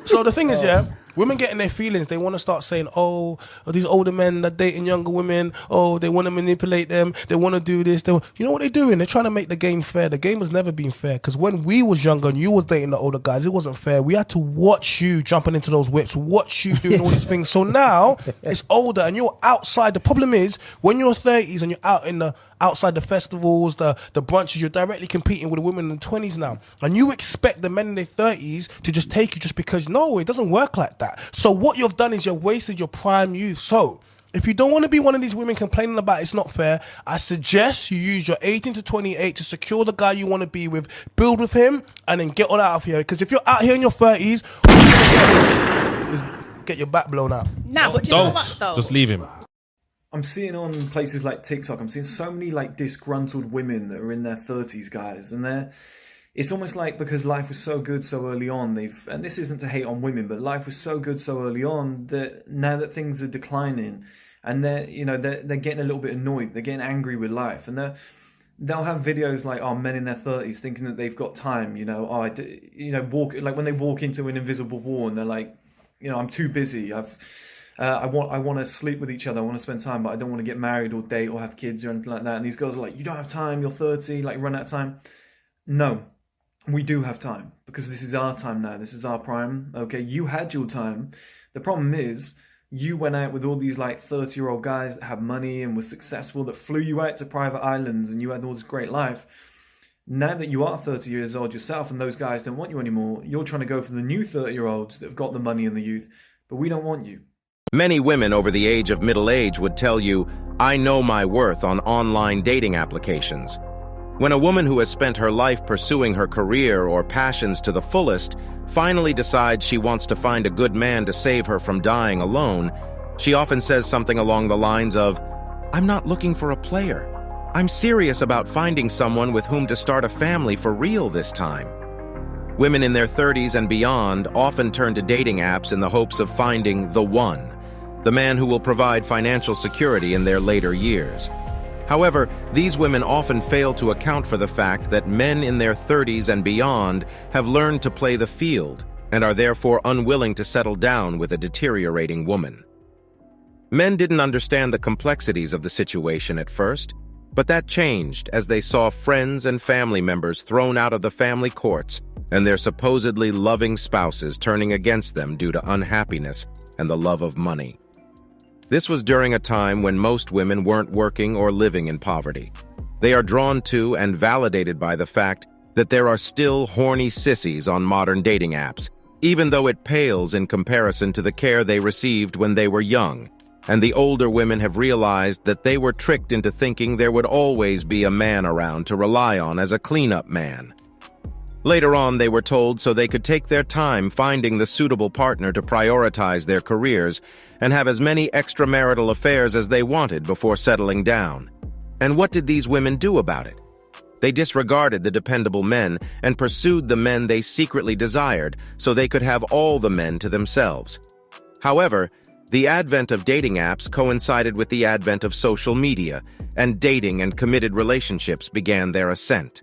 So the thing is, yeah, women get in their feelings. They want to start saying, oh, these older men that dating younger women. Oh, they want to manipulate them. They want to do this. You know what they're doing? They're trying to make the game fair. The game has never been fair. Because when we was younger and you was dating the older guys, it wasn't fair. We had to watch you jumping into those whips, watch you doing all these things. So now it's older and you're outside. The problem is when you're 30s and you're out in the outside the festivals, the brunches, you're directly competing with the women in the 20s now. And you expect the men in their 30s to just take you just because, no, it doesn't work like that. So what you've done is you've wasted your prime youth. So if you don't want to be one of these women complaining about it's not fair, I suggest you use your 18 to 28 to secure the guy you want to be with, build with him, and then get on out of here. Because if you're out here in your 30s, all you're going to get is get your back blown out. Nah, but you know what though? Just leave him. I'm seeing on places like TikTok, I'm seeing so many like disgruntled women that are in their 30s, guys, and it's almost like because life was so good so early on, and this isn't to hate on women, but life was so good so early on that now that things are declining, and they're getting a little bit annoyed, they're getting angry with life, and they'll have videos like, oh, men in their 30s thinking that they've got time, when they walk into an invisible wall and they're like, I'm too busy, I want to sleep with each other, I want to spend time, but I don't want to get married or date or have kids or anything like that. And these girls are like, you don't have time, you're 30, like run out of time. No, we do have time because this is our time now. This is our prime. Okay, you had your time. The problem is you went out with all these like 30-year-old guys that have money and were successful, that flew you out to private islands and you had all this great life. Now that you are 30 years old yourself and those guys don't want you anymore, you're trying to go for the new 30-year-olds that have got the money and the youth, but we don't want you. Many women over the age of middle age would tell you, I know my worth on online dating applications. When a woman who has spent her life pursuing her career or passions to the fullest finally decides she wants to find a good man to save her from dying alone, she often says something along the lines of, I'm not looking for a player. I'm serious about finding someone with whom to start a family for real this time. Women in their 30s and beyond often turn to dating apps in the hopes of finding the one, the man who will provide financial security in their later years. However, these women often fail to account for the fact that men in their 30s and beyond have learned to play the field and are therefore unwilling to settle down with a deteriorating woman. Men didn't understand the complexities of the situation at first, but that changed as they saw friends and family members thrown out of the family courts and their supposedly loving spouses turning against them due to unhappiness and the love of money. This was during a time when most women weren't working or living in poverty. They are drawn to and validated by the fact that there are still horny sissies on modern dating apps, even though it pales in comparison to the care they received when they were young, and the older women have realized that they were tricked into thinking there would always be a man around to rely on as a cleanup man. Later on, they were told so they could take their time finding the suitable partner to prioritize their careers and have as many extramarital affairs as they wanted before settling down. And what did these women do about it? They disregarded the dependable men and pursued the men they secretly desired so they could have all the men to themselves. However, the advent of dating apps coincided with the advent of social media, and dating and committed relationships began their ascent.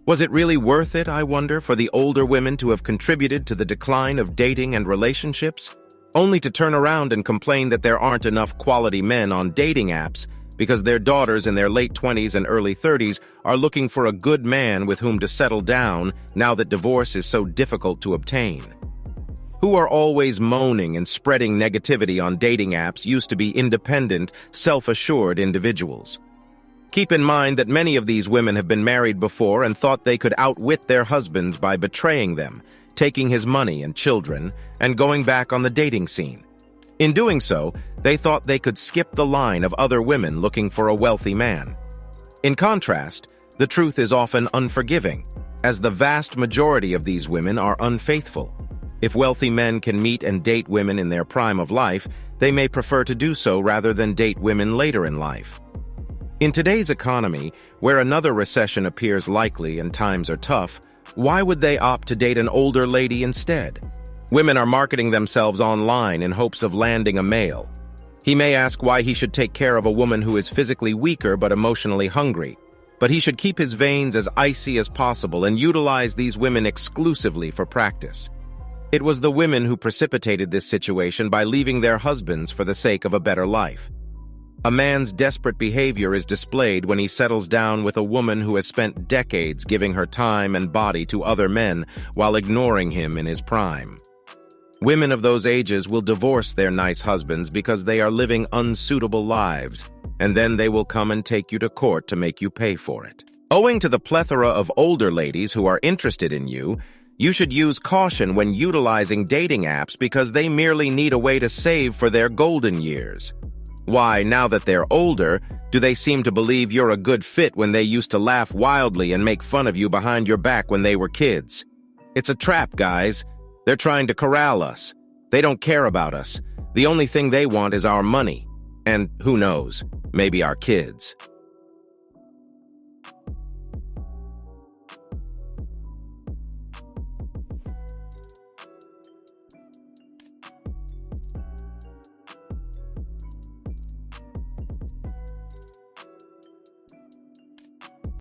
Was it really worth it, I wonder, for the older women to have contributed to the decline of dating and relationships, only to turn around and complain that there aren't enough quality men on dating apps because their daughters in their late 20s and early 30s are looking for a good man with whom to settle down now that divorce is so difficult to obtain? Who are always moaning and spreading negativity on dating apps used to be independent, self-assured individuals. Keep in mind that many of these women have been married before and thought they could outwit their husbands by betraying them, taking his money and children, and going back on the dating scene. In doing so, they thought they could skip the line of other women looking for a wealthy man. In contrast, the truth is often unforgiving, as the vast majority of these women are unfaithful. If wealthy men can meet and date women in their prime of life, they may prefer to do so rather than date women later in life. In today's economy, where another recession appears likely and times are tough, why would they opt to date an older lady instead? Women are marketing themselves online in hopes of landing a male. He may ask why he should take care of a woman who is physically weaker but emotionally hungry, but he should keep his veins as icy as possible and utilize these women exclusively for practice. It was the women who precipitated this situation by leaving their husbands for the sake of a better life. A man's desperate behavior is displayed when he settles down with a woman who has spent decades giving her time and body to other men while ignoring him in his prime. Women of those ages will divorce their nice husbands because they are living unsuitable lives, and then they will come and take you to court to make you pay for it. Owing to the plethora of older ladies who are interested in you, you should use caution when utilizing dating apps because they merely need a way to save for their golden years. Why, now that they're older, do they seem to believe you're a good fit when they used to laugh wildly and make fun of you behind your back when they were kids? It's a trap, guys. They're trying to corral us. They don't care about us. The only thing they want is our money. And who knows, maybe our kids.